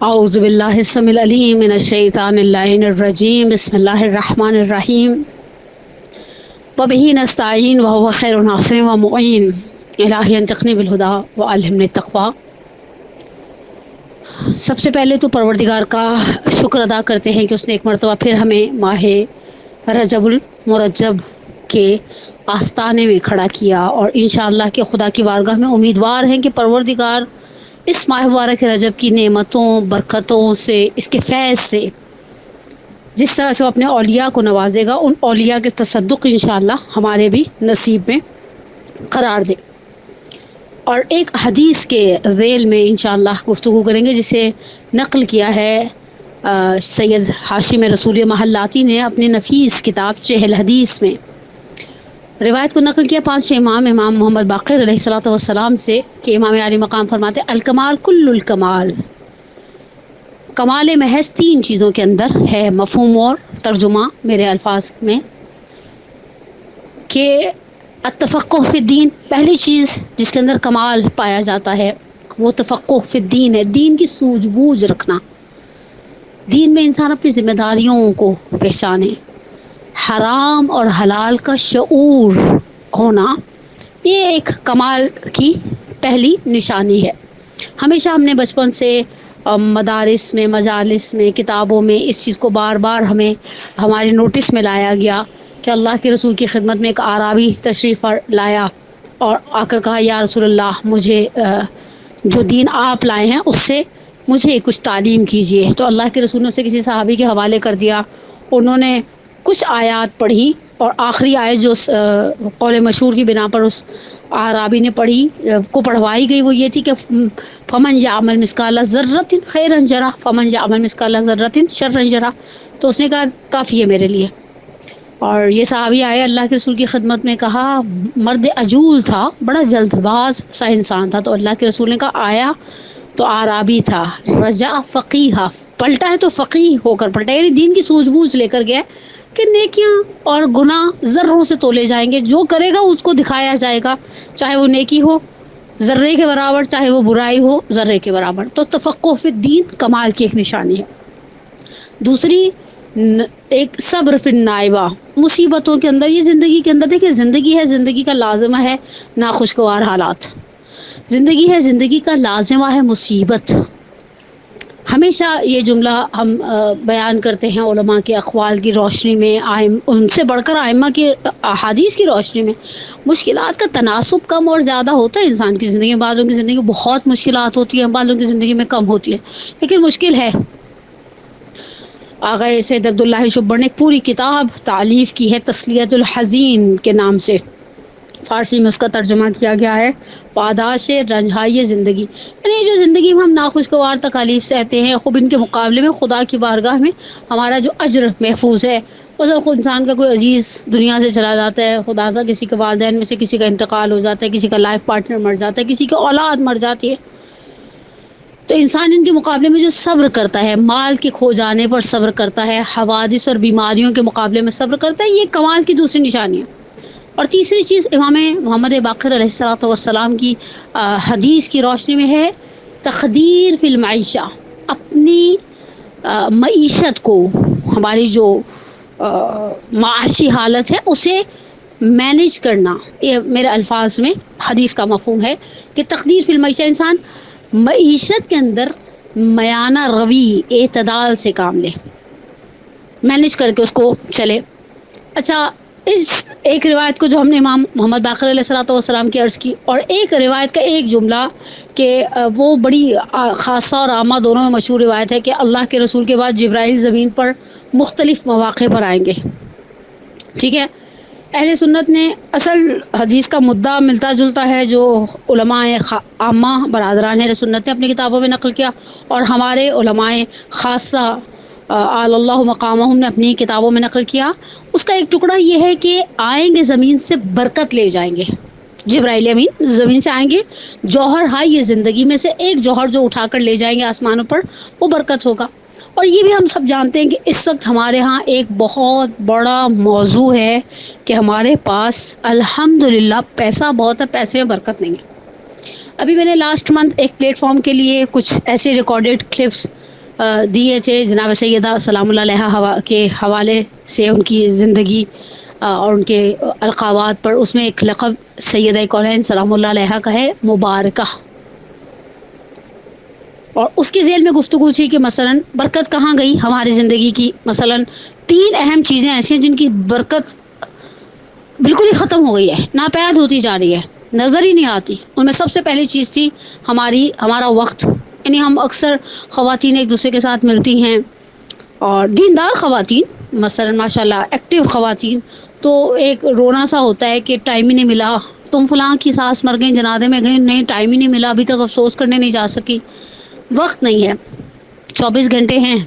اعوذ باللہ السمیع العلیم من الشیطان اللعین الرجیم بسم اللہ الرحمن الرحیم وبہ نستعین وهو خیر ناصر و معین الہی انطقنی بالہدی وعلمنی التقوی۔ سب سے پہلے تو پروردگار کا شکر ادا کرتے ہیں کہ اس نے ایک مرتبہ پھر ہمیں ماہ رجب المرجب کے آستانے میں کھڑا کیا، اور انشاءاللہ کہ خدا کی بارگاہ میں امیدوار ہیں کہ پروردگار اس ماہ مبارک رجب کی نعمتوں، برکتوں سے، اس کے فیض سے جس طرح سے وہ اپنے اولیاء کو نوازے گا، ان اولیاء کے تصدق انشاءاللہ ہمارے بھی نصیب میں قرار دے۔ اور ایک حدیث کے ذیل میں انشاءاللہ گفتگو کریں گے، جسے نقل کیا ہے سید ہاشم رسول محلاتی نے اپنی نفیس کتاب چہل حدیث میں۔ روایت کو نقل کیا پانچ امام محمد باقر علیہ الصلوۃ والسلام سے کہ امام عالی مقام فرماتے الکمال کل الکمال، کمال محض تین چیزوں کے اندر ہے۔ مفہوم اور ترجمہ میرے الفاظ میں کہ التفقہ فی الدین، پہلی چیز جس کے اندر کمال پایا جاتا ہے وہ تفقہ فی الدین ہے، دین کی سوجھ بوجھ رکھنا، دین میں انسان اپنی ذمہ داریوں کو پہچانے، حرام اور حلال کا شعور ہونا، یہ ایک کمال کی پہلی نشانی ہے۔ ہمیشہ ہم نے بچپن سے مدارس میں، مجالس میں، کتابوں میں اس چیز کو بار بار ہمیں ہمارے نوٹس میں لایا گیا کہ اللہ کے رسول کی خدمت میں ایک اعرابی تشریف لایا اور آ کر کہا یا رسول اللہ، مجھے جو دین آپ لائے ہیں اس سے مجھے کچھ تعلیم کیجیے۔ تو اللہ کے رسول نے اسے کسی صحابی کے حوالے کر دیا، انہوں نے کچھ آیات پڑھی، اور آخری آیت جو قول مشہور کی بنا پر اس اعرابی نے پڑھوائی گئی وہ یہ تھی کہ فمن یعمل مثقال ذرۃ خیرا یرہ فمن یعمل مثقال ذرۃ شرا یرہ۔ تو اس نے کہا کافی ہے میرے لیے۔ اور یہ صحابی آئے اللہ کے رسول کی خدمت میں، کہا مرد عجول تھا، بڑا جلد باز سا انسان تھا، تو اللہ کے رسول نے کہا آیا تو اعرابی تھا، رجع فقیہ، پلٹا ہے تو فقیہ ہو کر پلٹا، یعنی دین کی سوجھ بوجھ لے کر گیا کہ نیکیاں اور گناہ ذروں سے تولے جائیں گے، جو کرے گا اس کو دکھایا جائے گا، چاہے وہ نیکی ہو ذرے کے برابر، چاہے وہ برائی ہو ذرے کے برابر۔ تو تفقہ فی الدین کمال کی ایک نشانی ہے۔ دوسری ایک صبر فی النائبہ، مصیبتوں کے اندر، یہ زندگی کے اندر دیکھیں زندگی ہے، زندگی کا لازمہ ہے ناخوشگوار حالات، زندگی ہے، زندگی کا لازمہ ہے مصیبت۔ ہمیشہ یہ جملہ ہم بیان کرتے ہیں علماء کے اقوال کی روشنی میں، ان سے بڑھ کر ائمہ کی احادیث کی روشنی میں۔ مشکلات کا تناسب کم اور زیادہ ہوتا ہے انسان کی زندگی میں، بعضوں کی زندگی میں بہت مشکلات ہوتی ہیں، بعضوں کی زندگی میں کم ہوتی ہے، لیکن مشکل ہے۔ آغا سید عبداللہ شبر نے ایک پوری کتاب تالیف کی ہے تسلیۃ الحزین کے نام سے، فارسی میں اس کا ترجمہ کیا گیا ہے پاداش رنجھائی زندگی، یعنی جو زندگی میں ہم ناخوشگوار تکالیف سہتے ہیں، خوب ان کے مقابلے میں خدا کی بارگاہ میں ہمارا جو اجر محفوظ ہے، مثلا خود انسان کا کوئی عزیز دنیا سے چلا جاتا ہے، خدا سے کسی کے والدین میں سے کسی کا انتقال ہو جاتا ہے، کسی کا لائف پارٹنر مر جاتا ہے، کسی کی اولاد مر جاتی ہے، تو انسان ان کے مقابلے میں جو صبر کرتا ہے، مال کے کھو جانے پر صبر کرتا ہے، حوادث اور بیماریوں کے مقابلے میں صبر کرتا ہے، یہ کمال کی دوسری نشانی ہے۔ اور تیسری چیز امام محمد باقر علیہ الصلوۃ والسلام کی حدیث کی روشنی میں ہے تقدیر فی المعیشہ، اپنی معیشت کو، ہماری جو معاشی حالت ہے اسے مینیج کرنا۔ یہ میرے الفاظ میں حدیث کا مفہوم ہے کہ تقدیر فی المعیشہ، انسان معیشت کے اندر میانہ روی، اعتدال سے کام لے، مینیج کر کے اس کو چلے۔ اچھا، اس ایک روایت کو جو ہم نے امام محمد باقر علیہ الصلوۃ والسلام کی عرض کی، اور ایک روایت کا ایک جملہ کہ وہ بڑی خاصہ اور عامہ دونوں میں مشہور روایت ہے کہ اللہ کے رسول کے بعد جبرائیل زمین پر مختلف مواقع پر آئیں گے، ٹھیک ہے۔ اہل سنت نے اصل حدیث کا مدعا ملتا جلتا ہے جو علماء عامہ برادران اہل سنت نے اپنی کتابوں میں نقل کیا، اور ہمارے علماء خاصہ اعلی اللہ مقامہم نے اپنی کتابوں میں نقل کیا۔ اس کا ایک ٹکڑا یہ ہے کہ آئیں گے زمین سے برکت لے جائیں گے، جبرائیل امین زمین سے آئیں گے، جوہر یہ زندگی میں سے ایک جوہر جو اٹھا کر لے جائیں گے آسمانوں پر، وہ برکت ہوگا۔ اور یہ بھی ہم سب جانتے ہیں کہ اس وقت ہمارے ہاں ایک بہت بڑا موضوع ہے کہ ہمارے پاس الحمدللہ پیسہ بہت ہے، پیسے میں برکت نہیں ہے۔ ابھی میں نے لاسٹ منتھ ایک پلیٹ فارم کے لیے کچھ ایسے ریکارڈیڈ کلپس دیے تھے جناب سیدہ سلام اللہ علیہا کے حوالے سے، ان کی زندگی اور ان کے القابات پر. اس میں ایک لقب سیدہ کونین سلام اللہ علیہا کا ہے، مبارکہ. اور اس کی ذیل میں گفتگو تھی کہ مثلا برکت کہاں گئی ہماری زندگی کی. مثلا 3 اہم چیزیں ایسی ہیں جن کی برکت بالکل ہی ختم ہو گئی ہے، ناپید ہوتی جا رہی ہے، نظر ہی نہیں آتی. ان میں سب سے پہلی چیز تھی ہمارا وقت. یعنی ہم اکثر خواتین ایک دوسرے کے ساتھ ملتی ہیں، اور دیندار خواتین مثلا ماشاء اللہ ایکٹیو خواتین، تو ایک رونا سا ہوتا ہے کہ ٹائم ہی نہیں ملا. تم فلاں کی ساس مر گئی، جنازے میں گئی، نہیں ٹائم ہی نہیں ملا، ابھی تک افسوس کرنے نہیں جا سکی. وقت نہیں ہے، 24 گھنٹے ہیں،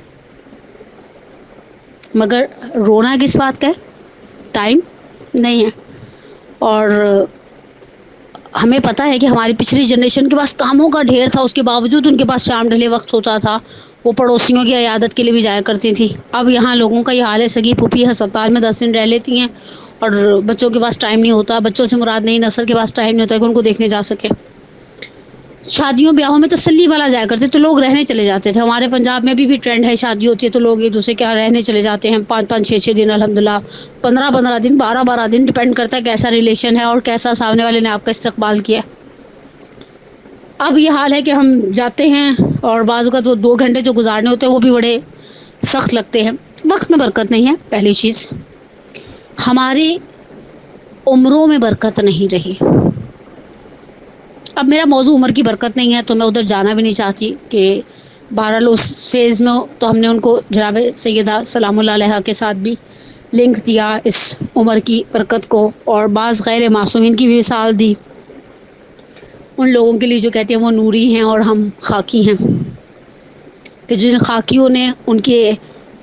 مگر رونا کس بات کا ہے؟ ٹائم نہیں ہے. اور ہمیں پتہ ہے کہ ہماری پچھلی جنریشن کے پاس کاموں کا ڈھیر تھا، اس کے باوجود ان کے پاس شام ڈھلے وقت ہوتا تھا، وہ پڑوسیوں کی عیادت کے لیے بھی جایا کرتی تھی. اب یہاں لوگوں کا یہ حال ہے، سگی پھوپھی ہسپتال میں 10 دن رہ لیتی ہیں اور بچوں کے پاس ٹائم نہیں ہوتا. بچوں سے مراد نئی نسل کے پاس ٹائم نہیں ہوتا کہ ان کو دیکھنے جا سکے. شادیوں بیاہوں میں تسلی والا جایا کرتے تو لوگ رہنے چلے جاتے تھے. ہمارے پنجاب میں بھی ٹرینڈ ہے، شادی ہوتی ہے تو لوگ ایک دوسرے کے یہاں رہنے چلے جاتے ہیں 5-5 6-6 دن، الحمدللہ 15-15 دن، 12-12 دن، ڈپینڈ کرتا ہے کیسا ریلیشن ہے اور کیسا سامنے والے نے آپ کا استقبال کیا. اب یہ حال ہے کہ ہم جاتے ہیں اور بعض اوقات وہ 2 گھنٹے جو گزارنے ہوتے ہیں وہ بھی بڑے سخت لگتے ہیں. وقت میں برکت نہیں ہے. پہلی چیز، ہماری عمروں میں برکت نہیں رہی. اب میرا موضوع عمر کی برکت نہیں ہے تو میں ادھر جانا بھی نہیں چاہتی کہ بہرحال اس فیز میں تو ہم نے ان کو جناب سیدہ سلام اللہ علیہا کے ساتھ بھی لنک دیا اس عمر کی برکت کو، اور بعض غیر معصومین کی بھی مثال دی، ان لوگوں کے لیے جو کہتے ہیں وہ نوری ہیں اور ہم خاکی ہیں، کہ جن خاکیوں نے ان کے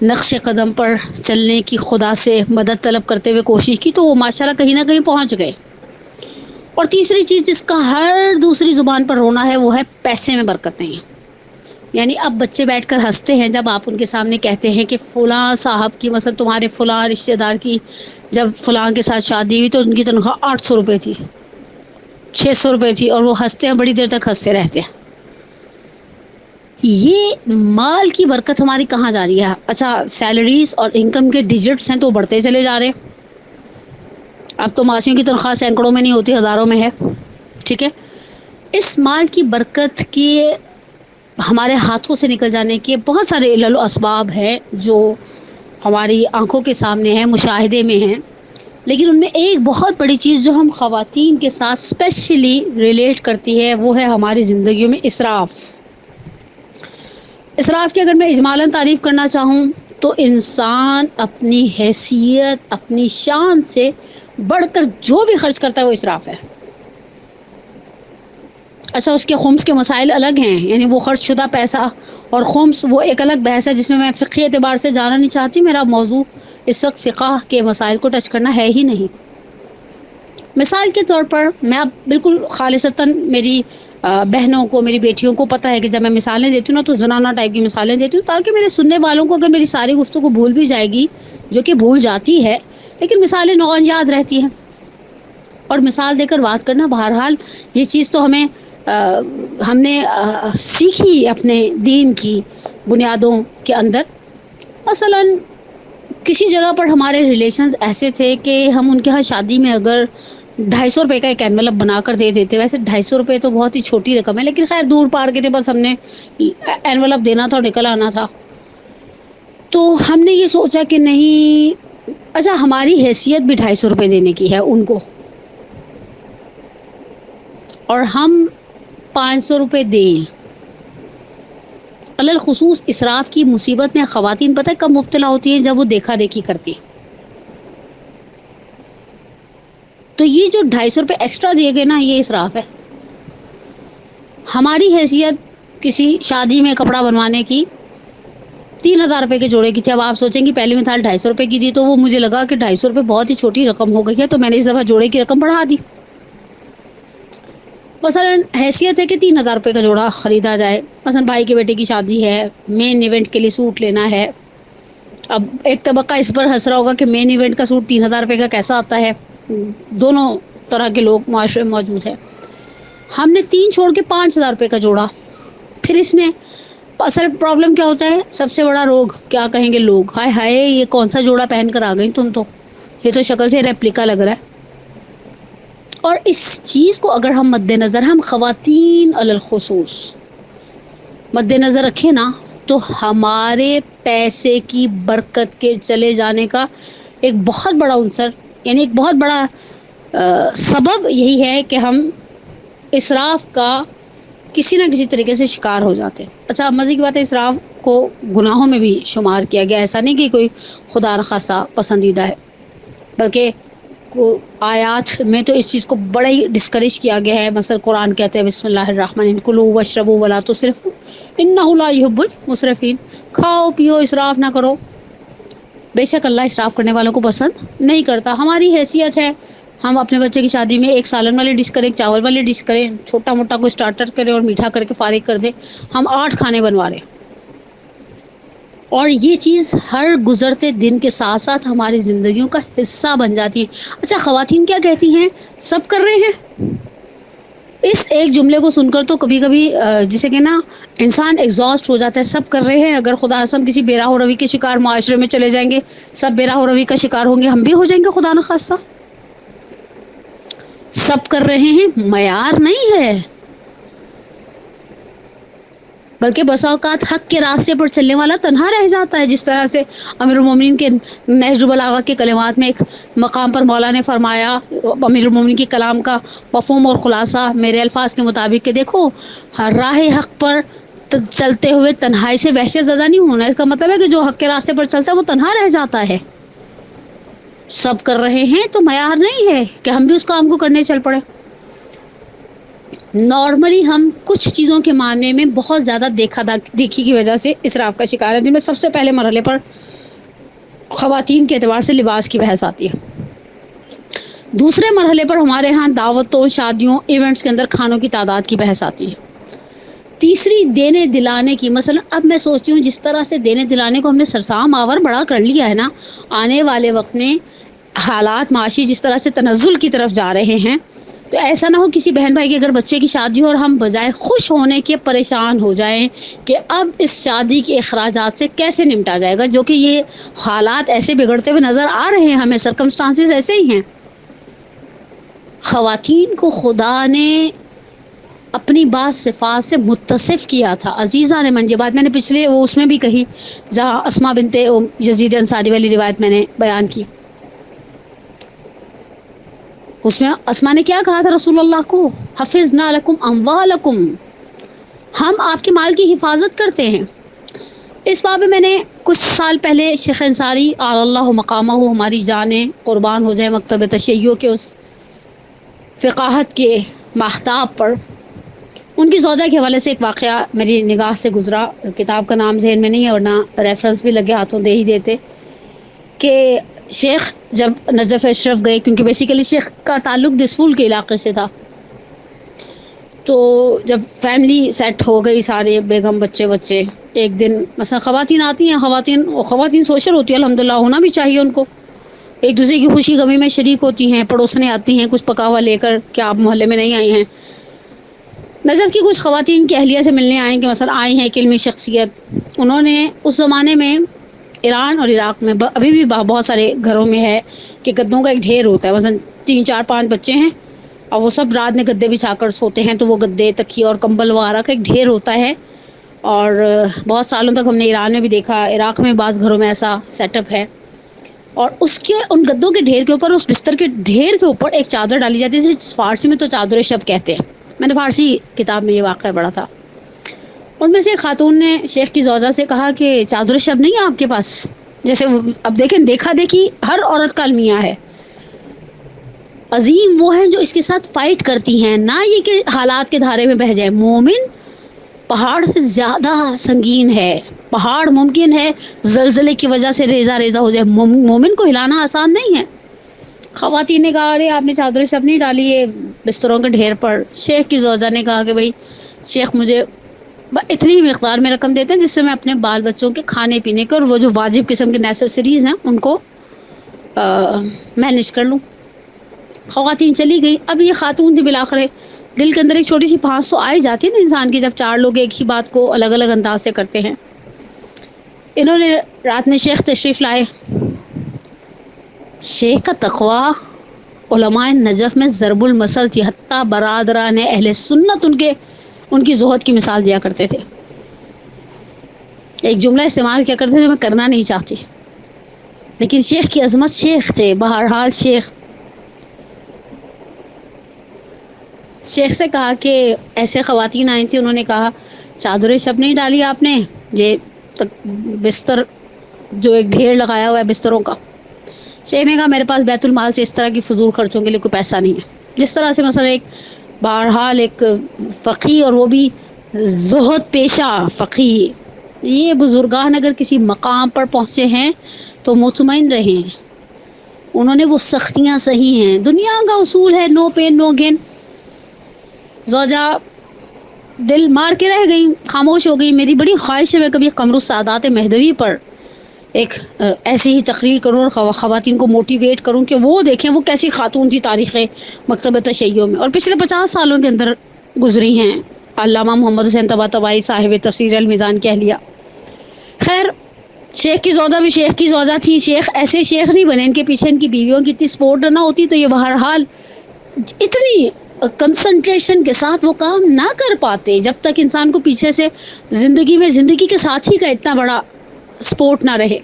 نقش قدم پر چلنے کی خدا سے مدد طلب کرتے ہوئے کوشش کی تو وہ ماشاءاللہ کہیں نہ کہیں پہنچ گئے. اور تیسری چیز جس کا ہر دوسری زبان پر ہونا ہے وہ ہے پیسے میں برکت نہیں ہے. یعنی اب بچے بیٹھ کر ہنستے ہیں جب آپ ان کے سامنے کہتے ہیں کہ فلاں صاحب کی، مثلا تمہارے فلاں رشتہ دار کی جب فلاں کے ساتھ شادی ہوئی تو ان کی تنخواہ 800 روپے تھی، 600 روپے تھی، اور وہ ہنستے ہیں، بڑی دیر تک ہنستے رہتے ہیں. یہ مال کی برکت ہماری کہاں جا رہی ہے؟ اچھا سیلریز اور انکم کے ڈیجٹس ہیں تو بڑھتے چلے جا رہے ہیں. اب تو معاشیوں کی تنخواہ سینکڑوں میں نہیں ہوتی، ہزاروں میں ہے. ٹھیک ہے، اس مال کی برکت کے ہمارے ہاتھوں سے نکل جانے کے بہت سارے علل و اسباب ہیں جو ہماری آنکھوں کے سامنے ہیں، مشاہدے میں ہیں. لیکن ان میں ایک بہت بڑی چیز جو ہم خواتین کے ساتھ اسپیشلی ریلیٹ کرتی ہے وہ ہے ہماری زندگیوں میں اسراف. اسراف کی اگر میں اجمالاً تعریف کرنا چاہوں تو انسان اپنی حیثیت، اپنی شان سے بڑھ کر جو بھی خرچ کرتا ہے وہ اسراف ہے. اچھا اس کے خمس کے مسائل الگ ہیں، یعنی وہ خرچ شدہ پیسہ اور خمس وہ ایک الگ بحث ہے جس میں میں فقہی اعتبار سے جانا نہیں چاہتی. میرا موضوع اس وقت فقہ کے مسائل کو ٹچ کرنا ہے ہی نہیں. مثال کے طور پر میں اب بالکل خالصتاً میری بہنوں کو، میری بیٹیوں کو پتہ ہے کہ جب میں مثالیں دیتی ہوں نا تو زنانہ ٹائپ کی مثالیں دیتی ہوں تاکہ میرے سننے والوں کو اگر میری ساری گفتگو بھول بھی جائے گی، جو کہ بھول جاتی ہے لیکن مثالیں نوعاً یاد رہتی ہیں. اور مثال دے کر بات کرنا، بہرحال یہ چیز تو ہم نے سیکھی اپنے دین کی بنیادوں کے اندر. مثلا کسی جگہ پر ہمارے ریلیشنز ایسے تھے کہ ہم ان کے ہاں شادی میں اگر 250 روپے کا ایک انویلپ بنا کر دے دیتے. ویسے 250 روپے تو بہت ہی چھوٹی رقم ہے لیکن خیر دور پار کے تھے، بس ہم نے انویلپ دینا تھا اور نکل آنا تھا. تو ہم نے یہ سوچا کہ نہیں، اچھا ہماری حیثیت بھی 250 روپے دینے کی ہے ان کو، اور ہم 500 روپے دیں. علل خصوص اسراف کی مصیبت میں خواتین پتہ ہے کب مبتلا ہوتی ہیں؟ جب وہ دیکھا دیکھی کرتی. تو یہ جو 250 روپے ایکسٹرا دیے گئے نا، یہ اسراف ہے. ہماری حیثیت کسی شادی میں کپڑا بنوانے کی 3000 روپے کے جوڑے کی تھی. اب آپ سوچیں گی پہلی مثال 250 روپے کی دی تو وہ مجھے لگا کہ 250 روپے بہت ہی چھوٹی رقم ہو گئی ہے، تو میں نے اس دفعہ جوڑے کی رقم بڑھا دی. مثلا حیثیت ہے کہ 3000 روپے کا جوڑا خریدا جائے. مثلا بھائی کے بیٹے کی شادی ہے، مین ایونٹ کے لیے سوٹ لینا ہے. اب ایک طبقہ اس پر ہنس رہا ہوگا کہ مین ایونٹ کا سوٹ 3000 روپے کا کیسا آتا ہے. دونوں طرح کے لوگ معاشرے میں موجود ہیں. ہم نے 3 چھوڑ کے 5,000 روپے کا جوڑا. پھر اس میں اصل پرابلم کیا ہوتا ہے، سب سے بڑا روگ کیا کہیں گے لوگ، ہائے ہائے یہ کون سا جوڑا پہن کر آ گئی تم، تو یہ تو شکل سے ریپلیکا لگ رہا ہے. اور اس چیز کو اگر ہم مد نظر، ہم خواتین علی الخصوص مد نظر رکھیں نا، تو ہمارے پیسے کی برکت کے چلے جانے کا ایک بہت بڑا عنصر، یعنی ایک بہت بڑا سبب یہی ہے کہ ہم اسراف کا کسی نہ کسی طریقے سے شکار ہو جاتے ہیں. اچھا مزے کی بات ہے، اسراف کو گناہوں میں بھی شمار کیا گیا، ایسا نہیں کہ کوئی خدا نخواستہ پسندیدہ ہے، بلکہ آیات میں تو اس چیز کو بڑا ہی ڈسکریج کیا گیا ہے. مثلا قرآن کہتے ہیں بسم اللہ الرحمن الرحیم کلوا واشربوا ولا تسرفوا انہ لا يحب المسرفین، کھاؤ پیو اسراف نہ کرو، بے شک اللہ اسراف کرنے والوں کو پسند نہیں کرتا. ہماری حیثیت ہے ہم اپنے بچے کی شادی میں ایک سالن والی ڈش کریں، ایک چاول والی ڈش کریں، چھوٹا موٹا کوئی اسٹارٹر کریں اور میٹھا کر کے فارغ کر دیں. ہم 8 کھانے بنوا رہے ہیں، اور یہ چیز ہر گزرتے دن کے ساتھ ساتھ ہماری زندگیوں کا حصہ بن جاتی ہے. اچھا خواتین کیا کہتی ہیں، سب کر رہے ہیں. اس ایک جملے کو سن کر تو کبھی کبھی جسے کہ نا انسان ایگزاسٹ ہو جاتا ہے. سب کر رہے ہیں، اگر خدا ہم کسی بے راہ و روی کے شکار معاشرے میں چلے جائیں گے، سب بے راہ و روی کا شکار ہوں گے، ہم بھی ہو جائیں گے خدا نخواستہ. سب کر رہے ہیں معیار نہیں ہے، بلکہ بسا اوقات حق کے راستے پر چلنے والا تنہا رہ جاتا ہے. جس طرح سے امیر المومنین کے نہج البلاغہ کے کلمات میں ایک مقام پر مولا نے فرمایا، امیر المومنین کی کلام کا مفہوم اور خلاصہ میرے الفاظ کے مطابق، کہ دیکھو راہ حق پر چلتے ہوئے تنہائی سے وحشت زدہ نہیں ہونا. اس کا مطلب ہے کہ جو حق کے راستے پر چلتا ہے وہ تنہا رہ جاتا ہے. سب کر رہے ہیں تو معیار نہیں ہے کہ ہم بھی اس کام کو کرنے چل پڑے. نارملی ہم کچھ چیزوں کے معاملے میں بہت زیادہ دیکھا دیکھی کی وجہ سے اسراف کا شکار ہے، جن میں سب سے پہلے مرحلے پر خواتین کے اعتبار سے لباس کی بحث آتی ہے. دوسرے مرحلے پر ہمارے ہاں دعوتوں، شادیوں، ایونٹس کے اندر کھانوں کی تعداد کی بحث آتی ہے. تیسری دینے دلانے کی. مثلا اب میں سوچتی ہوں جس طرح سے دینے دلانے کو ہم نے سرسام آور بڑا کر لیا ہے نا، آنے والے وقت میں حالات معاشی جس طرح سے تنزل کی طرف جا رہے ہیں، تو ایسا نہ ہو کسی بہن بھائی کی اگر بچے کی شادی ہو اور ہم بجائے خوش ہونے کے پریشان ہو جائیں کہ اب اس شادی کے اخراجات سے کیسے نمٹا جائے گا، جو کہ یہ حالات ایسے بگڑتے ہوئے نظر آ رہے ہیں، ہمیں سرکمسٹانسز ایسے ہی ہیں. خواتین کو خدا نے اپنی بعض صفات سے متصف کیا تھا. عزیزہ نے من، یہ بات میں نے پچھلے وہ اس میں بھی کہی جہاں اسما بنت یزید انصاری والی روایت میں نے بیان کی. اس میں اسما نے کیا کہا تھا رسول اللہ کو، حفظنا لکم اموالکم، ہم آپ کے مال کی حفاظت کرتے ہیں. اس باب میں میں نے کچھ سال پہلے شیخ انصاری اللہ مقامہ ہماری جانیں قربان ہو جائے مکتب تشیع کے اس فقاہت کے ماہتاب پر ان کی زوجہ کے حوالے سے ایک واقعہ میری نگاہ سے گزرا. کتاب کا نام ذہن میں نہیں ہے، ورنہ ریفرنس بھی لگے ہاتھوں دے ہی دیتے. کہ شیخ جب نجف اشرف گئے، کیونکہ بیسیکلی شیخ کا تعلق دسفول کے علاقے سے تھا، تو جب فیملی سیٹ ہو گئی، سارے بیگم بچے ایک دن مثلا خواتین آتی ہیں، خواتین سوشل ہوتی ہیں، الحمدللہ ہونا بھی چاہیے ان کو، ایک دوسرے کی خوشی غمی میں شریک ہوتی ہیں، پڑوسنے آتی ہیں کچھ پکا ہوا لے کر کہ آپ محلے میں نہیں آئی ہیں. نجف کی کچھ خواتین کی اہلیہ سے ملنے آئیں، کہ مثلا آئی ہیں ایک علمی شخصیت. انہوں نے اس زمانے میں ایران اور عراق میں ابھی بھی بہت سارے گھروں میں ہے کہ گدوں کا ایک ڈھیر ہوتا ہے، مثلا 3 4 5 بچے ہیں اور وہ سب رات میں گدے بچھا کر سوتے ہیں، تو وہ گدے تکیے اور کمبل وغیرہ کا ایک ڈھیر ہوتا ہے. اور بہت سالوں تک ہم نے ایران میں بھی دیکھا، عراق میں بعض گھروں میں ایسا سیٹ اپ ہے. اور اس کے ان گدوں کے ڈھیر کے اوپر، اس بستر کے ڈھیر کے اوپر ایک چادر ڈالی جاتی ہے، جسے فارسی میں تو چادر شب کہتے ہیں. میں نے فارسی کتاب میں یہ واقعہ پڑھا تھا. ان میں سے ایک خاتون نے شیخ کی زوجہ سے کہا کہ چادر شب نہیں ہے آپ کے پاس؟ جیسے اب دیکھیں دیکھا دیکھی ہر عورت کا المیہ ہے. عظیم وہ ہیں جو اس کے ساتھ فائٹ کرتی ہیں، نہ یہ کہ حالات کے دھارے میں بہہ جائے. مومن پہاڑ سے زیادہ سنگین ہے. پہاڑ ممکن ہے زلزلے کی وجہ سے ریزہ ریزہ ہو جائے، مومن کو ہلانا آسان نہیں ہے. خواتین نے کہا ارے آپ نے چادر شب نہیں ڈالی ہے بستروں کے ڈھیر پر. شیخ کی زوجہ نے کہا کہ بھائی شیخ مجھے اتنی ہی مقدار میں رقم دیتے ہیں جس سے میں اپنے بال بچوں کے کھانے پینے کے اور وہ جو واجب قسم کے نیسیسریز ہیں ان کو مینیج کر لوں. خواتین چلی گئی. اب یہ خاتون تھی بالآخر دل کے اندر ایک چھوٹی سی پھانس تو آئی جاتی ہے نا انسان کی جب چار لوگ ایک ہی بات کو الگ الگ انداز سے کرتے ہیں. انہوں نے رات میں شیخ تشریف لائے. شیخ کا تقوی علماء نجف میں ضرب المثل تھی، حتیٰ برادران اہل سنت ان کی زہد کی مثال دیا کرتے تھے. ایک جملہ استعمال کیا کرتے تھے میں کرنا نہیں چاہتی، لیکن شیخ کی عظمت، شیخ تھے بہرحال. شیخ سے کہا کہ ایسے خواتین آئی تھیں، انہوں نے کہا چادر شب نہیں ڈالی آپ نے، یہ بستر جو ایک ڈھیر لگایا ہوا ہے بستروں کا. شیخ نے کہا میرے پاس بیت المال سے اس طرح کی فضول خرچوں کے لیے کوئی پیسہ نہیں ہے. جس طرح سے مثلا ایک بہرحال ایک فقی اور وہ بھی زہد پیشہ فقی، یہ بزرگان اگر کسی مقام پر پہنچے ہیں تو مطمئن رہیں انہوں نے وہ سختیاں سہی ہیں. دنیا کا اصول ہے نو پین نو گین. زوجہ دل مار کے رہ گئی، خاموش ہو گئی. میری بڑی خواہش ہے میں کبھی قمر السعادات مہدوی پر ایک ایسی ہی تقریر کروں اور خواتین کو موٹیویٹ کروں کہ وہ دیکھیں وہ کیسی خاتون تھی تاریخ مکتب تشیع میں اور پچھلے 50 سالوں کے اندر گزری ہیں. علامہ محمد حسین طباطبائی صاحب تفسیر المیزان کہہ لیا. خیر شیخ کی زوجہ بھی شیخ کی زوجہ تھی. شیخ ایسے شیخ نہیں بنے، ان کے پیچھے ان کی بیویوں کی اتنی سپورٹ نہ ہوتی تو یہ بہرحال اتنی کنسنٹریشن کے ساتھ وہ کام نہ کر پاتے جب تک انسان کو پیچھے سے زندگی کے ساتھی کا اتنا بڑا سپورٹ نہ رہے.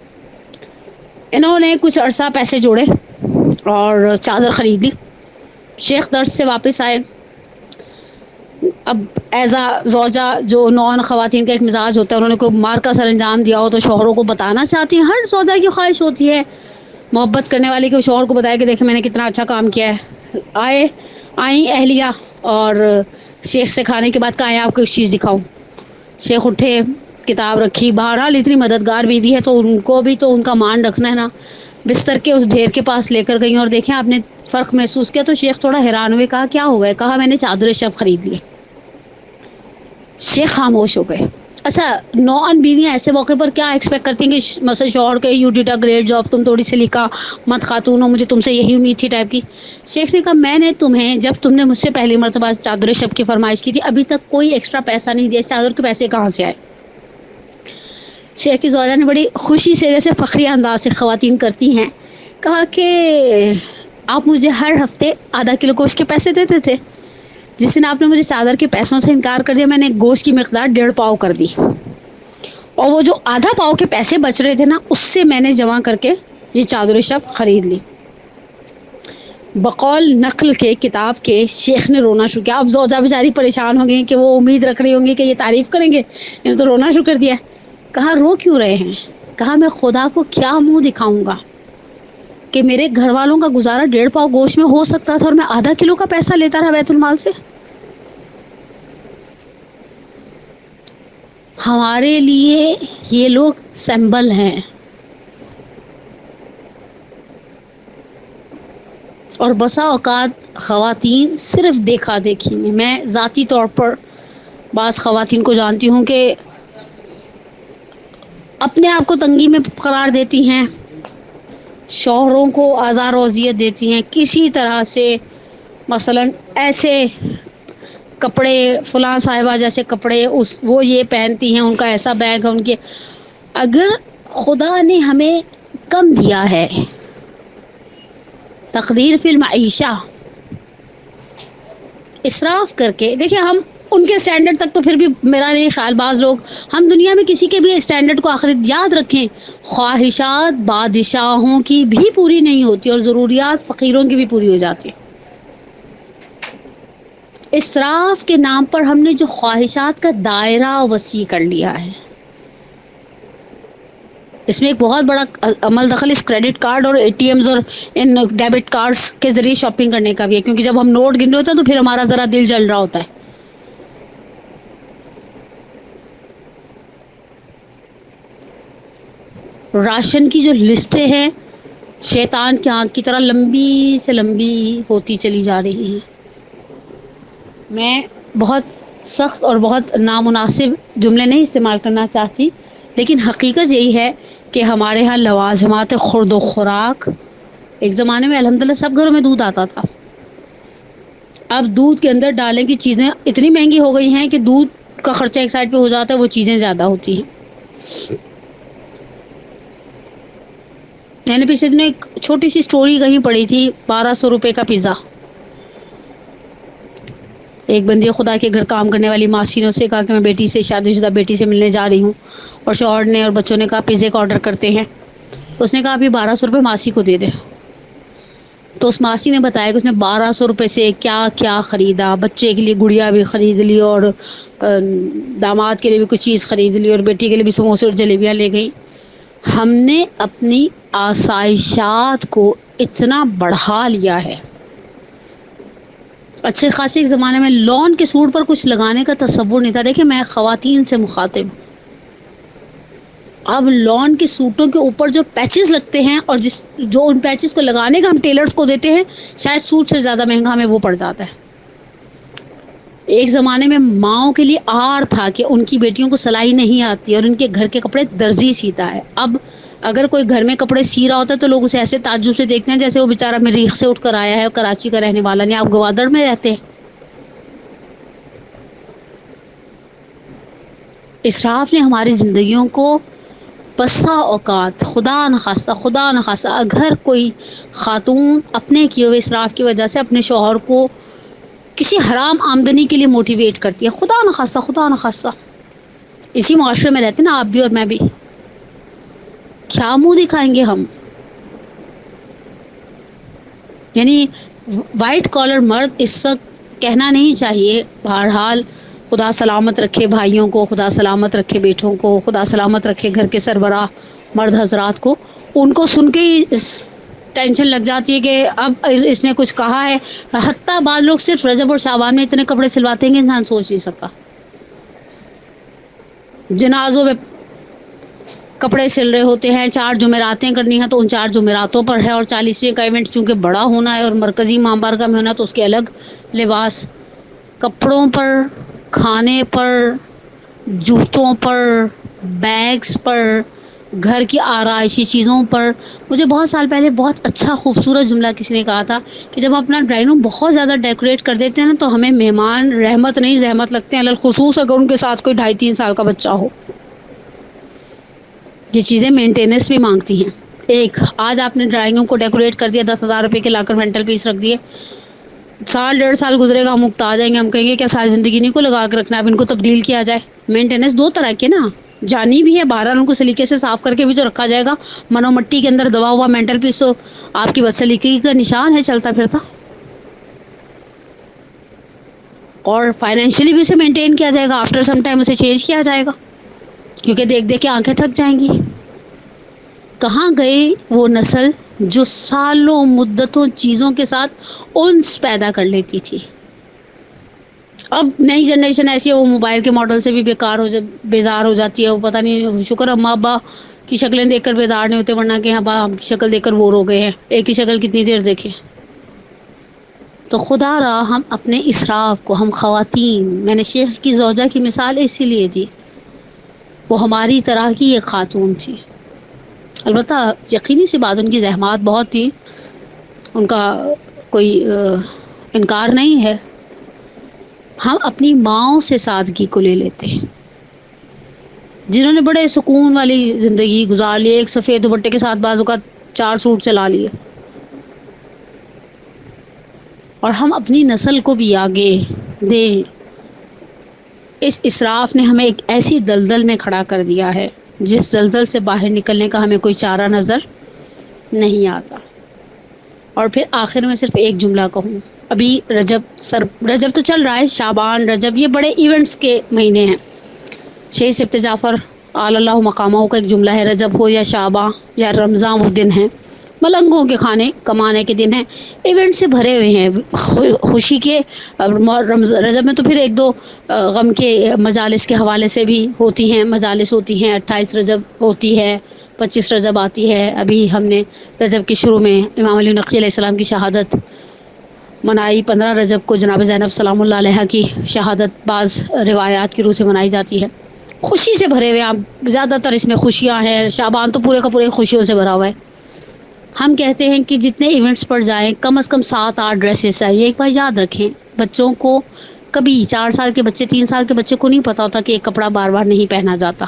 انہوں نے کچھ عرصہ پیسے جوڑے اور چادر خرید لی. شیخ درس سے واپس آئے. اب ایزا زوجہ جو نوعن خواتین کا ایک مزاج ہوتا ہے، انہوں نے کوئی مار کا سر انجام دیا ہو تو شوہروں کو بتانا چاہتی ہیں. ہر زوجہ کی خواہش ہوتی ہے محبت کرنے والی کہ شوہر کو بتائے کہ دیکھیں میں نے کتنا اچھا کام کیا ہے. آئیں اہلیہ اور شیخ سے کھانے کے بعد کہا آپ کو ایک چیز دکھاؤں. شیخ اٹھے، کتاب رکھی. بہرحال اتنی مددگار بیوی ہے تو ان کو بھی تو ان کا مان رکھنا ہے نا. بستر کے اس ڈھیر کے پاس لے کر گئیں اور دیکھیں آپ نے فرق محسوس کیا؟ تو شیخ تھوڑا حیران ہوئے. کہا کیا ہوا ہے؟ کہا میں نے چادر شب خرید لی. شیخ خاموش ہو گئے. اچھا نوعن بیویاں ایسے موقع پر کیا ایکسپیکٹ کرتی ہیں کہ مثلا شوہر کے you did a great job, تم تھوڑی سی لکھا مت خاتون ہو، مجھے تم سے یہی امید تھی ٹائپ کی. شیخ نے کہا میں نے تمہیں جب تم نے مجھ سے پہلی مرتبہ چادر شب کی فرمائش کی تھی ابھی تک کوئی ایکسٹرا پیسہ نہیں دیا، چادر کے پیسے کہاں سے آئے؟ شیخ کی زوجہ نے بڑی خوشی سے جیسے فخری انداز سے خواتین کرتی ہیں کہا کہ آپ مجھے ہر ہفتے ½ کلو گوشت کے پیسے دیتے تھے. جس دن آپ نے مجھے چادر کے پیسوں سے انکار کر دیا میں نے گوشت کی مقدار 1.5 پاؤ کر دی اور وہ جو ½ پاؤ کے پیسے بچ رہے تھے نا اس سے میں نے جمع کر کے یہ چادر شب خرید لی. بقول نقل کے کتاب کے شیخ نے رونا شروع کیا. اب زوجہ بیچاری پریشان ہو گئی کہ وہ امید رکھ رہی ہوں گی کہ یہ تعریف کریں گے، انہوں تو رونا شروع کر دیا. کہا رو کیوں رہے ہیں؟ کہا میں خدا کو کیا منہ دکھاؤں گا کہ میرے گھر والوں کا گزارا 1.5 پاؤ گوشت میں ہو سکتا تھا اور میں ½ کلو کا پیسہ لیتا رہا بیت المال سے. ہمارے لیے یہ لوگ سمبل ہیں اور بسا اوقات خواتین صرف دیکھا دیکھی میں ذاتی طور پر بعض خواتین کو جانتی ہوں کہ اپنے آپ کو تنگی میں قرار دیتی ہیں، شوہروں کو آزار و اذیت دیتی ہیں کسی طرح سے. مثلا ایسے کپڑے فلاں صاحبہ جیسے کپڑے وہ یہ پہنتی ہیں، ان کا ایسا بیگ ہے ان کے. اگر خدا نے ہمیں کم دیا ہے، تقدیر فی المعیشہ، اسراف کر کے دیکھیں ہم ان کے سٹینڈرڈ تک تو پھر بھی میرا نہیں خیال بعض لوگ ہم دنیا میں کسی کے بھی سٹینڈرڈ کو آخر یاد رکھیں خواہشات بادشاہوں کی بھی پوری نہیں ہوتی اور ضروریات فقیروں کی بھی پوری ہو جاتی. اسراف کے نام پر ہم نے جو خواہشات کا دائرہ وسیع کر لیا ہے، اس میں ایک بہت بڑا عمل دخل اس کریڈٹ کارڈ اور ATMs اور ان ڈیبٹ کارڈز کے ذریعے شاپنگ کرنے کا بھی ہے، کیونکہ جب ہم نوٹ گن رہے ہوتے ہیں تو پھر ہمارا ذرا دل جل رہا ہوتا ہے. راشن کی جو لسٹیں ہیں شیطان کی آنکھ کی طرح لمبی سے لمبی ہوتی چلی جا رہی ہیں. میں بہت سخت اور بہت نامناسب جملے نہیں استعمال کرنا چاہتی، لیکن حقیقت یہی ہے کہ ہمارے ہاں لوازمات خورد و خوراک، ایک زمانے میں الحمدللہ سب گھروں میں دودھ آتا تھا، اب دودھ کے اندر ڈالنے کی چیزیں اتنی مہنگی ہو گئی ہیں کہ دودھ کا خرچہ ایک سائڈ پہ ہو جاتا ہے، وہ چیزیں زیادہ ہوتی ہیں. میں نے پچھلے دنوں ایک چھوٹی سی اسٹوری کہیں پڑھی تھی، 1200 روپے کا پیزا. ایک بندی خدا کے گھر کام کرنے والی ماسی نے اس سے کہا کہ میں بیٹی سے، شادی شدہ بیٹی سے ملنے جا رہی ہوں، اور شوہر نے اور بچوں نے کہا پیزے کا آرڈر کرتے ہیں. تو اس نے کہا آپ یہ 1200 روپے ماسی کو دے دیں. تو اس ماسی نے بتایا کہ اس نے 1200 روپے سے کیا کیا خریدا، بچے کے لیے گڑیا بھی خرید لی، اور داماد کے لیے بھی کچھ چیز خرید لی، اور بیٹی کے لیے بھی سموسے اور جلیبیاں لے گئی. ہم نے اپنی آسائشات کو اتنا بڑھا لیا ہے. اچھے خاصے ایک زمانے میں لون کے سوٹ پر کچھ لگانے کا تصور نہیں تھا. دیکھیں میں خواتین سے مخاطب، اب لون کے سوٹوں کے اوپر جو پیچز لگتے ہیں، اور جو ان پیچز کو لگانے کا ہم ٹیلرز کو دیتے ہیں، شاید سوٹ سے زیادہ مہنگا ہمیں وہ پڑ جاتا ہے. ایک زمانے میں ماؤں کے لیے آر تھا کہ ان کی بیٹیوں کو سلائی نہیں آتی اور ان کے گھر کے کپڑے درزی سیتا ہے. اب اگر کوئی گھر میں کپڑے سی رہا ہوتا ہے تو لوگ اسے ایسے تعجب سے دیکھتے ہیں جیسے وہ بیچارہ مریخ سے اٹھ کر آیا ہے اور کراچی کا رہنے والا نہیں، آپ گوادر میں رہتے ہیں. اسراف نے ہماری زندگیوں کو بسا اوقات، خدا نخواستہ اگر کوئی خاتون اپنے کیے ہوئے اسراف کی وجہ سے اپنے شوہر کو کسی حرام آمدنی کے لیے موٹیویٹ کرتی ہے، خدا نخواستہ اسی معاشرے میں رہتے نا آپ بھی اور میں بھی، کیا منہ دکھائیں گے ہم؟ یعنی وائٹ کالر مرد اس وقت کہنا نہیں چاہیے. بہرحال خدا سلامت رکھے بھائیوں کو، خدا سلامت رکھے بیٹوں کو، خدا سلامت رکھے گھر کے سربراہ مرد حضرات کو. ان کو سن کے ہی ٹینشن لگ جاتی ہے کہ اب اس نے کچھ کہا ہے. حتیٰ بعض لوگ صرف رجب اور شعبان میں اتنے کپڑے سلواتے ہیں کہ انسان سوچ نہیں سکتا. جنازوں میں کپڑے سل رہے ہوتے ہیں، 4 جمعراتیں کرنی ہیں تو ان 4 جمعراتوں پر ہے، اور 40ویں کا ایونٹ چونکہ بڑا ہونا ہے اور مرکزی ماہ بارگاہ میں ہونا تو اس کے الگ لباس. کپڑوں پر، کھانے پر، جوتوں پر، بیگز پر، گھر کی آرائشی چیزوں پر. مجھے بہت سال پہلے بہت اچھا خوبصورت جملہ کسی نے کہا تھا کہ جب ہم اپنا ڈرائنگ روم بہت زیادہ ڈیکوریٹ کر دیتے ہیں نا تو ہمیں مہمان رحمت نہیں زحمت لگتے ہیں، الخصوص اگر ان کے ساتھ کوئی 2.5-3 سال کا بچہ ہو. یہ چیزیں مینٹیننس بھی مانگتی ہیں. ایک آج آپ نے ڈرائنگ روم کو ڈیکوریٹ کر دیا، 10,000 روپے کے لا کر مینٹل پیس رکھ دیے، 1.5 سال گزرے گا، ہم اکتا آ جائیں گے، ہم کہیں گے کیا ساری زندگی نہیں کو لگا کے رکھنا ہے، اب ان کو تبدیل کیا جائے. مینٹیننس 2 طرح کے نا، جانی بھی ہے، بہرحال ان کو سلیقے سے صاف کر کے بھی تو رکھا جائے گا. منو مٹی کے اندر دبا ہوا مینٹل پیس تو آپ کی بد سلیقگی کا نشان ہے چلتا پھرتا. اور فائنینشلی بھی اسے مینٹین کیا جائے گا، آفٹر سم ٹائم اسے چینج کیا جائے گا، کیونکہ دیکھ دیکھ کے آنکھیں تھک جائیں گی. کہاں گئے وہ نسل جو سالوں مدتوں چیزوں کے ساتھ انس پیدا کر لیتی تھی؟ اب نئی جنریشن ایسی ہے وہ موبائل کے ماڈل سے بھی بیزار ہو جاتی ہے. وہ پتہ نہیں، شکر اما ابا کی شکلیں دیکھ کر بیدار نہیں ہوتے، ورنہ کہ ابا ہم کی شکل دیکھ کر بور ہو گئے ہیں. ایک ہی شکل کتنی دیر دیکھیں؟ تو خدا را ہم اپنے اسراف کو، ہم خواتین، میں نے شیخ کی زوجہ کی مثال اسی لیے دی، وہ ہماری طرح کی ایک خاتون تھی. البتہ یقینی سی بات ان کی زحمات بہت تھی، ان کا کوئی انکار نہیں ہے. ہم اپنی ماؤں سے سادگی کو لے لیتے ہیں جنہوں نے بڑے سکون والی زندگی گزار لی، ایک سفید دوپٹے کے ساتھ بعض اوقات 4 سوٹ چلا لیے، اور ہم اپنی نسل کو بھی آگے دیں. اس اسراف نے ہمیں ایک ایسی دلدل میں کھڑا کر دیا ہے جس دلدل سے باہر نکلنے کا ہمیں کوئی چارہ نظر نہیں آتا. اور پھر آخر میں صرف ایک جملہ کہوں، ابھی رجب تو چل رہا ہے، شعبان، رجب یہ بڑے ایونٹس کے مہینے ہیں. شہید سبت جعفر اعلی اللہ مقامہ کا ایک جملہ ہے، رجب ہو یا شعبان یا رمضان وہ دن ہیں ملنگوں کے کھانے کمانے کے دن ہیں. ایونٹ سے بھرے ہوئے ہیں، خوشی کے. رجب میں تو پھر 1-2 غم کے مجالس کے حوالے سے بھی ہوتی ہیں، مجالس ہوتی ہیں. 28 رجب ہوتی ہے، 25 رجب آتی ہے. ابھی ہم نے رجب کے شروع میں امام علی نقی علیہ السلام کی شہادت منائی. 15 رجب کو جناب زینب سلام اللہ علیہ کی شہادت بعض روایات کی روح سے منائی جاتی ہے. خوشی سے بھرے ہوئے آپ، زیادہ تر اس میں خوشیاں ہیں. شعبان تو پورے کا پورے خوشیوں سے بھرا ہوا ہے. ہم کہتے ہیں کہ جتنے ایونٹس پر جائیں کم از کم 7-8 ڈریسز چاہیے. ایک بار یاد رکھیں بچوں کو کبھی 4 سال کے بچے 3 سال کے بچے کو نہیں پتا ہوتا کہ ایک کپڑا بار بار نہیں پہنا جاتا،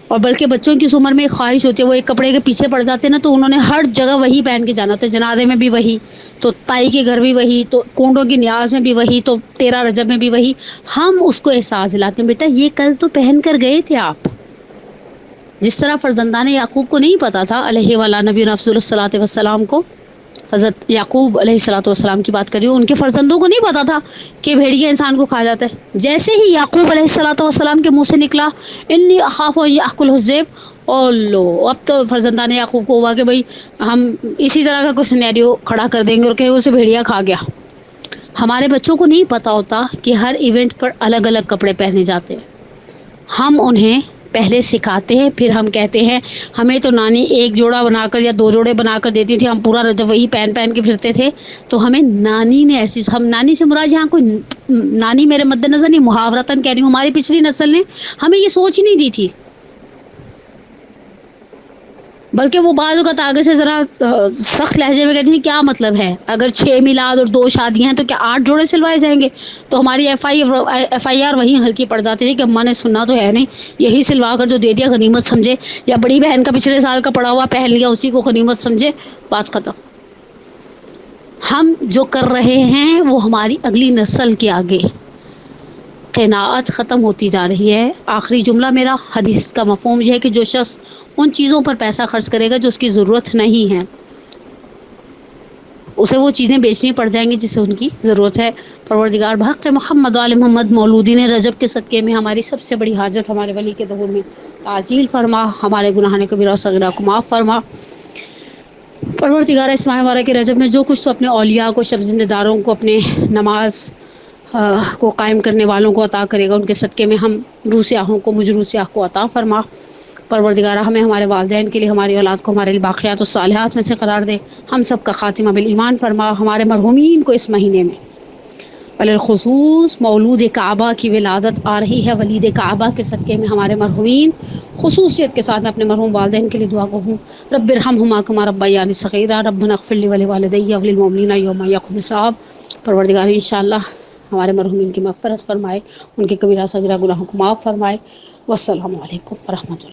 اور بلکہ بچوں کی اس عمر میں ایک خواہش ہوتی ہے، وہ ایک کپڑے کے پیچھے پڑ جاتے ہیں نا تو انہوں نے ہر جگہ وہی پہن کے جانا ہوتا ہے، جنازے میں بھی وہی، تو تائی کے گھر بھی وہی، تو کونڈوں کی نیاز میں بھی وہی، تو 13 رجب میں بھی وہی۔ ہم اس کو احساس دلاتے ہیں بیٹا یہ کل تو پہن کر گئے تھے آپ، جس طرح فرزندان یعقوب کو نہیں پتا تھا علیہ وعلی نبی افضل الصلاۃ والسلام کو، حضرت یعقوب علیہ الصلوۃ والسلام کی بات کری، ان کے فرزندوں کو نہیں پتا تھا کہ بھیڑیا انسان کو کھا جاتا ہے۔ جیسے ہی یعقوب علیہ الصلوۃ والسلام کے منہ سے نکلا انی اخاف ان یاکل الذئب، او لو اب تو فرزندان یعقوب کو ہوا کہ بھئی ہم اسی طرح کا کچھ سینیریو کھڑا کر دیں گے اور کہیں اسے بھیڑیا کھا گیا۔ ہمارے بچوں کو نہیں پتا ہوتا کہ ہر ایونٹ پر الگ الگ کپڑے پہنے جاتے ہیں، ہم انہیں پہلے سکھاتے ہیں، پھر ہم کہتے ہیں ہمیں تو نانی ایک جوڑا بنا کر یا 2 جوڑے بنا کر دیتی تھی، ہم پورا رجب وہی پہن پہن کے پھرتے تھے، تو ہمیں نانی نے ایسی، ہم نانی سے مراد یہاں کوئی نانی میرے مد نظر نہیں، محاورتاً کہہ رہی ہوں، ہماری پچھلی نسل نے ہمیں یہ سوچ ہی نہیں دی تھی، بلکہ وہ بعض اوقات آگے سے ذرا سخت لہجے میں کہتی ہیں کیا مطلب ہے، اگر 6 میلاد اور 2 شادیاں ہیں تو کیا 8 جوڑے سلوائے جائیں گے؟ تو ہماری ایف آئی آر وہیں ہلکی پڑ جاتی تھی کہ اماں نے سننا تو ہے نہیں، یہی سلوا کر جو دے دیا غنیمت سمجھے، یا بڑی بہن کا پچھلے سال کا پڑا ہوا پہن لیا اسی کو غنیمت سمجھے، بات ختم۔ ہم جو کر رہے ہیں وہ ہماری اگلی نسل کے آگے قناعت ختم ہوتی جا رہی ہے۔ آخری جملہ میرا حدیث کا مفہوم یہ ہے کہ جو شخص ان چیزوں پر پیسہ خرچ کرے گا جو اس کی ضرورت نہیں ہے، اسے وہ چیزیں بیچنی پڑ جائیں گی جسے ان کی ضرورت ہے۔ پروردگار بحق محمد وآل محمد مولودین رجب کے صدقے میں ہماری سب سے بڑی حاجت ہمارے ولی کے ظہور میں تعجیل فرما، ہمارے گناہان کبیرہ و صغیرہ کو معاف فرما۔ پروردگار اس ماہ مبارک کے رجب میں جو کچھ تو اپنے اولیاء کو، شب زندہ داروں کو، اپنے نماز کو قائم کرنے والوں کو عطا کرے گا، ان کے صدقے میں ہم روح سیاحوں کو، مجھ روح سیاح کو عطا فرما۔ پروردگار ہمیں، ہمارے والدین کے لیے، ہماری اولاد کو ہمارے لیے باقیات الصالحات میں سے قرار دے، ہم سب کا خاتمہ بالایمان فرما، ہمارے مرحومین کو اس مہینے میں بالخصوص مولود کعبہ کی ولادت آ رہی ہے، ولید کعبہ کے صدقے میں ہمارے مرحومین خصوصیت کے ساتھ میں اپنے مرحوم والدین کے لیے دعا گو ہوں، رب ارحمہما کما ربیانی صغیرا، ربنا اغفر لی ولوالدی وللمؤمنین یوم یقوم الحساب۔ پروردگار انشاءاللہ ہمارے مرحومین کی مغفرت فرمائے، ان کے کبیرہ صغیرہ گناہوں کو معاف فرمائے۔ والسلام علیکم ورحمۃ اللہ۔